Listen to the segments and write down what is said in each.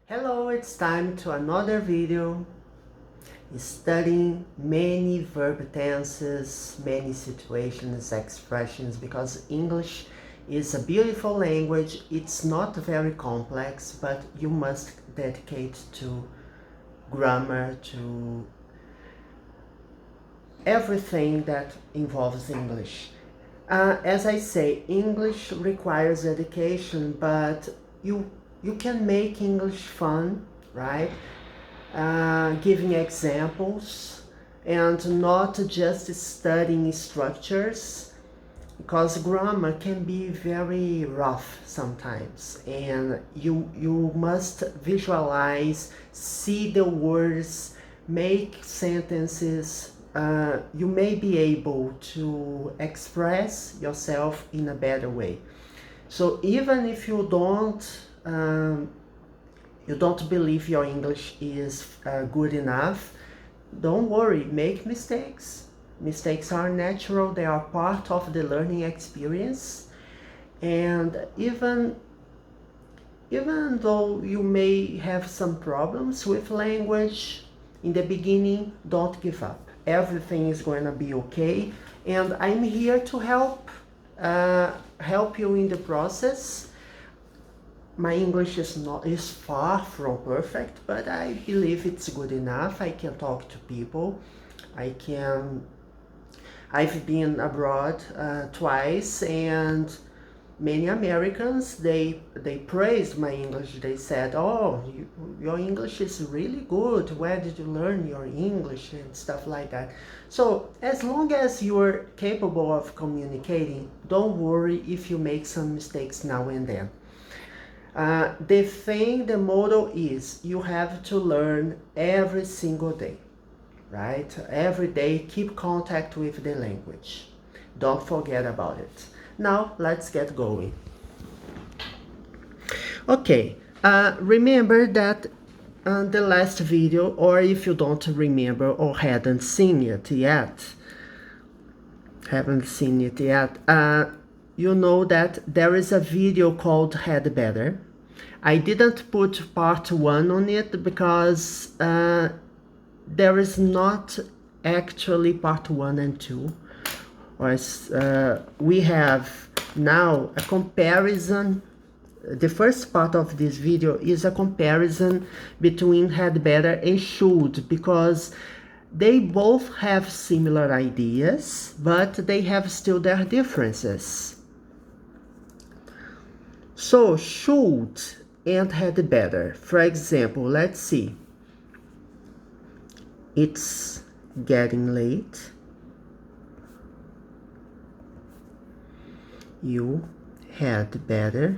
Hello, it's time to another video studying many verb tenses, many situations, expressions, because English is a beautiful language. It's not very complex, but you must dedicate to grammar, to everything that involves English. As I say, English requires education, but you can make English fun, right? Giving examples and not just studying structures, because grammar can be very rough sometimes, and you must visualize, see the words, make sentences. You may be able to express yourself in a better way. So even if you don't believe your English is good enough, don't worry, make mistakes. Mistakes are natural, they are part of the learning experience. And even though you may have some problems with language in the beginning, don't give up. Everything is going to be okay, and I'm here to help you in the process. My English is far from perfect, but I believe it's good enough. I can talk to people. I've been abroad twice, and many Americans, they praised my English. They said, "Oh, your English is really good. Where did you learn your English?" and stuff like that. So as long as you're capable of communicating, don't worry if you make some mistakes now and then. The motto is you have to learn every single day, right? Every day, keep contact with the language. Don't forget about it. Now, let's get going. Okay, remember that the last video, or if you don't remember or haven't seen it yet, you know that there is a video called Had Better. I didn't put part 1 on it because there is not actually part 1 and 2. We have now a comparison. The first part of this video is a comparison between had better and should, because they both have similar ideas, but they have still their differences. So should and had better. For example, let's see. It's getting late. You had better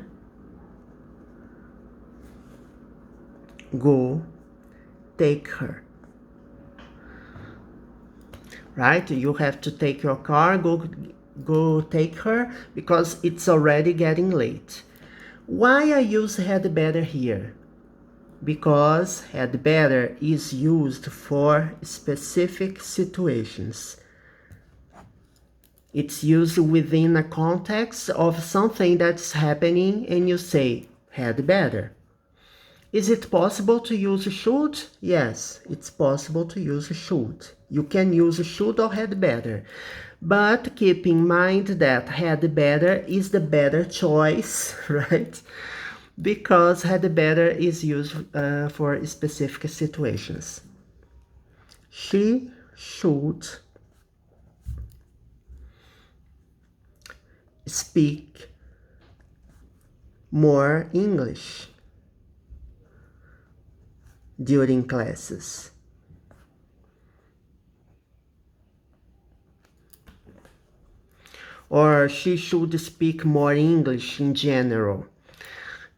go take her. Right? You have to take your car, go take her, because it's already getting late. Why I use had better here? Because had better is used for specific situations. It's used within a context of something that's happening, and you say, had better. Is it possible to use should? Yes, it's possible to use should. You can use should or had better. But keep in mind that had better is the better choice, right? Because had better is used for specific situations. She should speak more English during classes. Or she should speak more English in general.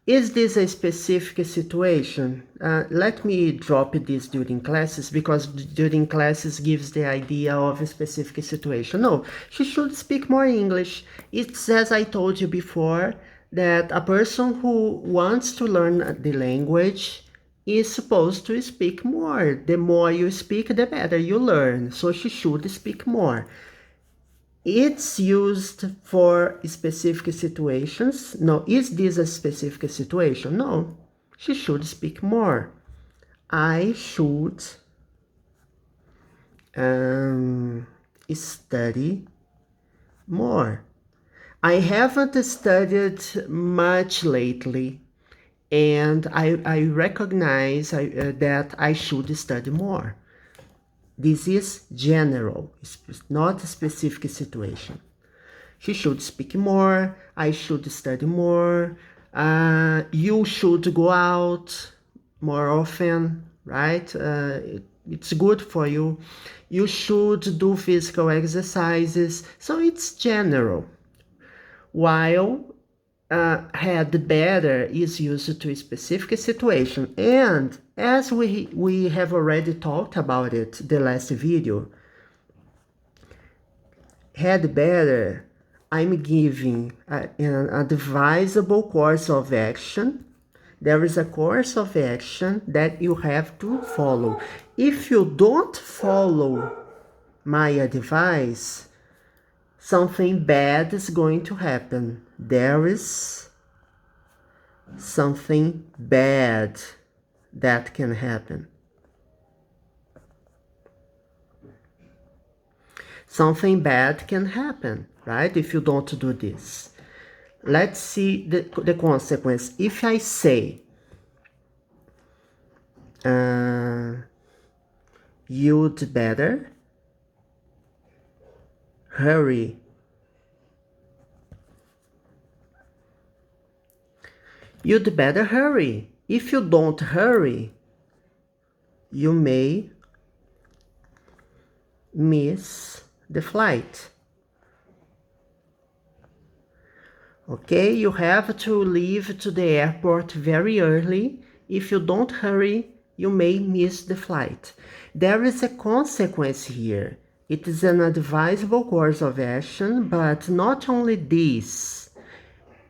Is this a specific situation? Let me drop this during classes, because during classes gives the idea of a specific situation. No, she should speak more English. It's, as I told you before, that a person who wants to learn the language is supposed to speak more. The more you speak, the better you learn. So she should speak more. It's used for specific situations. No, is this a specific situation? No. She should speak more. I should study more. I haven't studied much lately, and I recognize that I should study more. This is general, it's not a specific situation. She should speak more, I should study more, you should go out more often, right? It's good for you. You should do physical exercises, so it's general. While had better is used to a specific situation. And as we have already talked about it the last video, had better, I'm giving an advisable course of action. There is a course of action that you have to follow. If you don't follow my advice, something bad is going to happen. There is something bad that can happen. Something bad can happen, right? If you don't do this. Let's see the consequence. If I say, you'd better hurry. You'd better hurry. If you don't hurry, you may miss the flight. Okay, you have to leave to the airport very early. If you don't hurry, you may miss the flight. There is a consequence here. It is an advisable course of action, but not only this.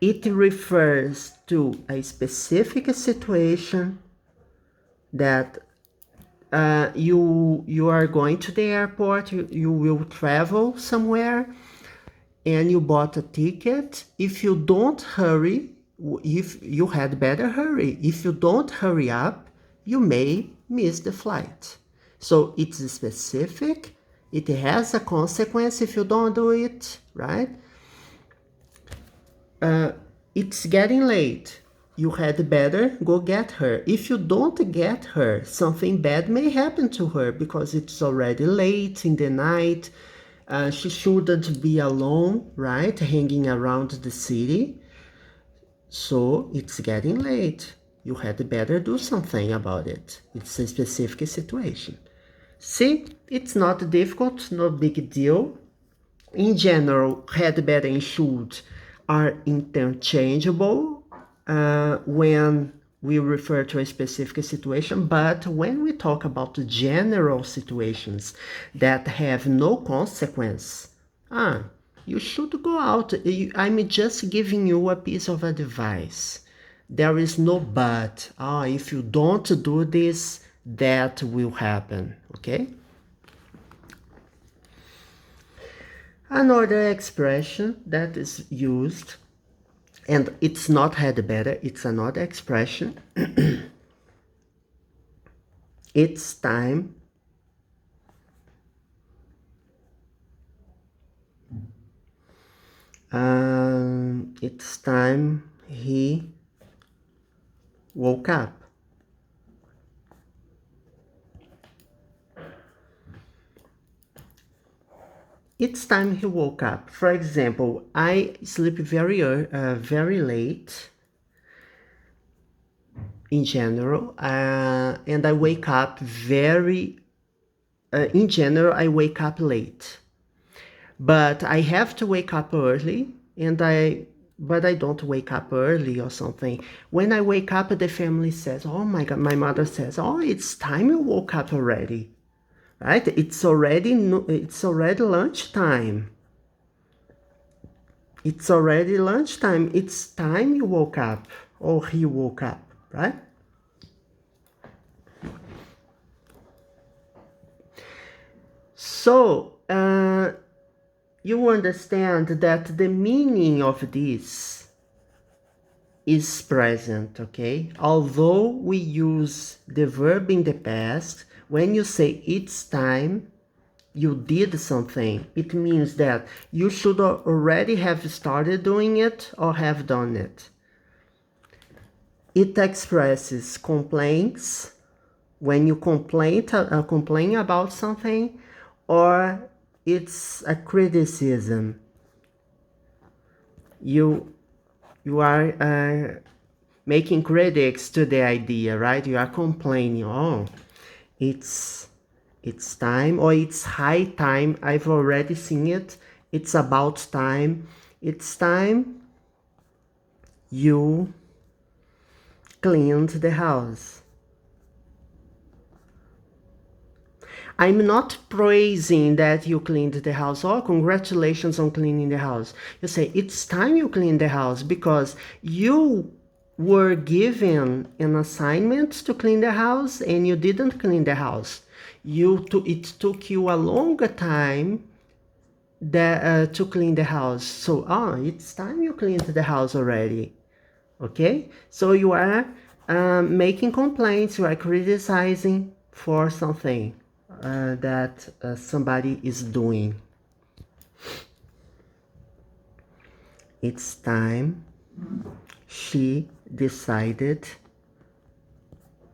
It refers to a specific situation that you are going to the airport, you will travel somewhere, and you bought a ticket. If you don't hurry, if you had better hurry. If you don't hurry up, you may miss the flight. So it's specific. It has a consequence if you don't do it, right? It's getting late. You had better go get her. If you don't get her, something bad may happen to her because it's already late in the night. She shouldn't be alone, right? Hanging around the city. So it's getting late. You had better do something about it. It's a specific situation. See, it's not difficult, no big deal. In general, had better and should are interchangeable when we refer to a specific situation, but when we talk about general situations that have no consequence, you should go out. I'm just giving you a piece of advice. There is no but. If you don't do this, that will happen, okay? Another expression that is used, and it's not had better, it's another expression. It's time. It's time he woke up. It's time he woke up. For example, I sleep very late in general, and I wake up in general, I wake up late. But I have to wake up early, but I don't wake up early or something. When I wake up, the family says, oh my God, my mother says, oh, it's time you woke up already. Right? It's already lunchtime. It's already lunchtime. It's time you woke up, or he woke up, right? So, you understand that the meaning of this is present, okay? Although we use the verb in the past, when you say it's time, you did something. It means that you should already have started doing it or have done it. It expresses complaints when you complain about something, or it's a criticism. You are making critics to the idea, right? You are complaining, oh, it's time, or it's high time. I've already seen it. It's about time. It's time you cleaned the house. I'm not praising that you cleaned the house. Oh, congratulations on cleaning the house. You say, it's time you clean the house because you were given an assignment to clean the house and you didn't clean the house. It took you a longer time to clean the house. So, it's time you cleaned the house already. Okay? So you are making complaints, you are criticizing for something that somebody is doing. It's time she decided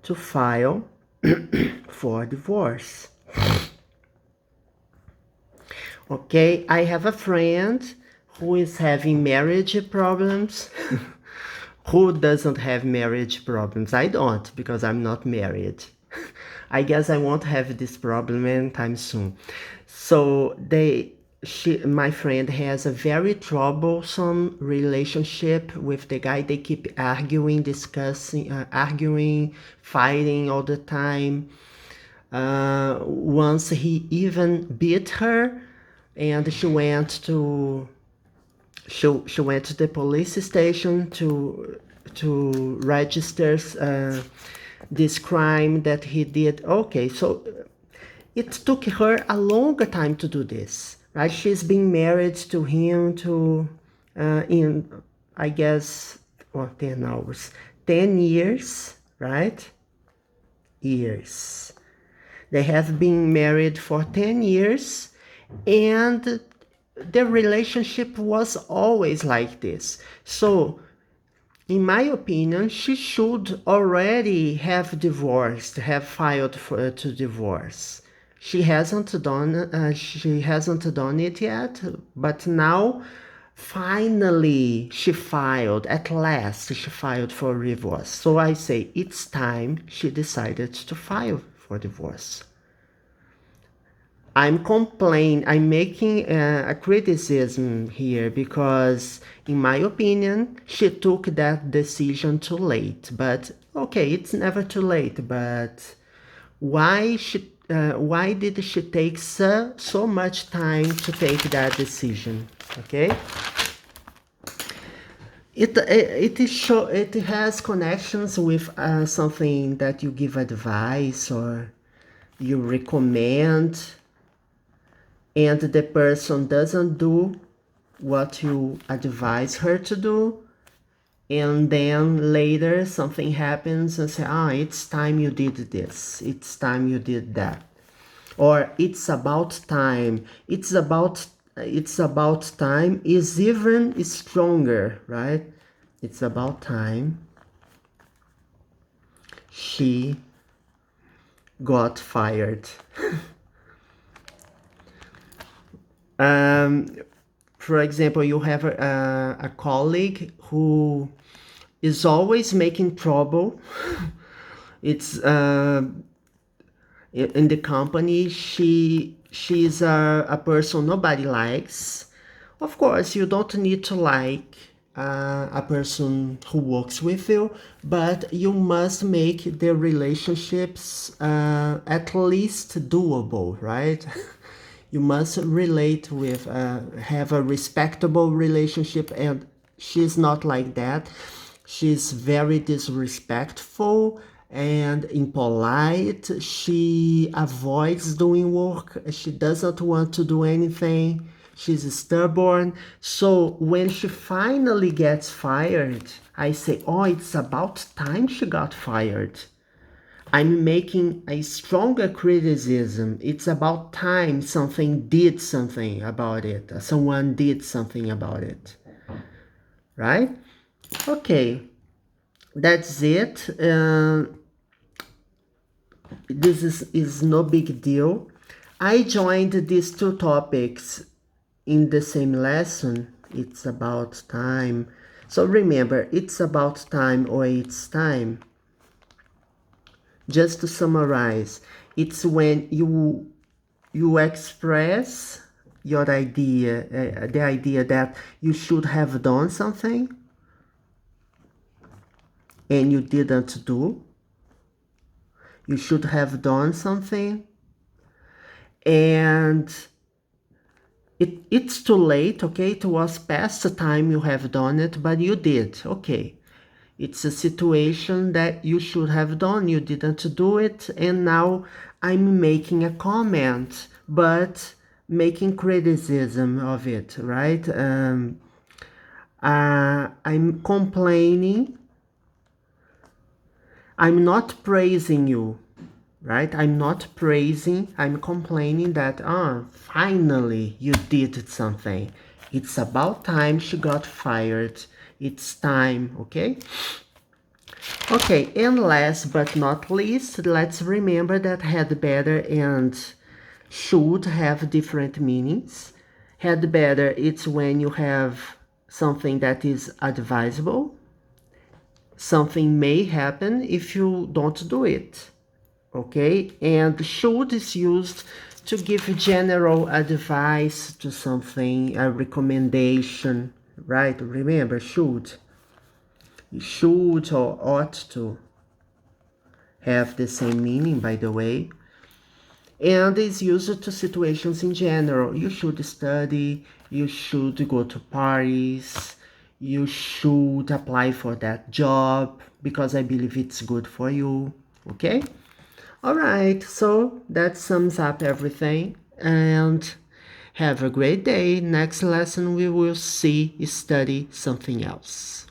to file for divorce. Okay, I have a friend who is having marriage problems. Who doesn't have marriage problems? I don't, because I'm not married. I guess I won't have this problem anytime soon. So my friend has a very troublesome relationship with the guy. They keep arguing, discussing, fighting all the time. Once he even beat her, and she went to the police station to register this crime that he did. Okay, so it took her a longer time to do this, right? She's been married to him in, I guess, 10 hours, 10 years, right? Years. They have been married for 10 years, and the relationship was always like this. So, in my opinion, she should already have filed to divorce. She hasn't done it yet, but now, finally, at last, she filed for divorce. So I say, it's time she decided to file for divorce. I'm making a criticism here because, in my opinion, she took that decision too late. But okay, it's never too late. But why did she take so much time to take that decision? Okay. It has connections with something that you give advice or you recommend, and the person doesn't do what you advise her to do, and then later something happens and say, it's time you did this, it's time you did that, or it's about time. It's about time is even stronger, right? It's about time she got fired. For example, you have a colleague who is always making trouble. It's in the company. She's a person nobody likes. Of course, you don't need to like a person who works with you, but you must make the relationships at least doable, right? You must relate with, have a respectable relationship, and she's not like that. She's very disrespectful and impolite. She avoids doing work. She doesn't want to do anything. she's stubborn. So when she finally gets fired, I say, oh, it's about time she got fired. I'm making a stronger criticism. It's about time someone did something about it. Right? Okay, that's it. This is no big deal. I joined these two topics in the same lesson. It's about time. So remember, it's about time or it's time. Just to summarize, it's when you express your idea, the idea that you should have done something and you didn't do. You should have done something and it's too late, okay? It was past the time you have done it, but you did, okay. It's a situation that you should have done, you didn't do it, and now I'm making a comment, but making criticism of it, right? I'm complaining. I'm not praising you, right? I'm not praising, I'm complaining that, finally you did something. It's about time she got fired. It's time, okay? Okay, and last but not least, let's remember that had better and should have different meanings. Had better, it's when you have something that is advisable. Something may happen if you don't do it, okay? And should is used to give general advice to something, a recommendation, right? Remember, should or ought to have the same meaning, by the way, and is used to situations in general. You should study, you should go to parties, you should apply for that job because I believe it's good for you, okay? All right, so that sums up everything, and have a great day. Next lesson we will study something else.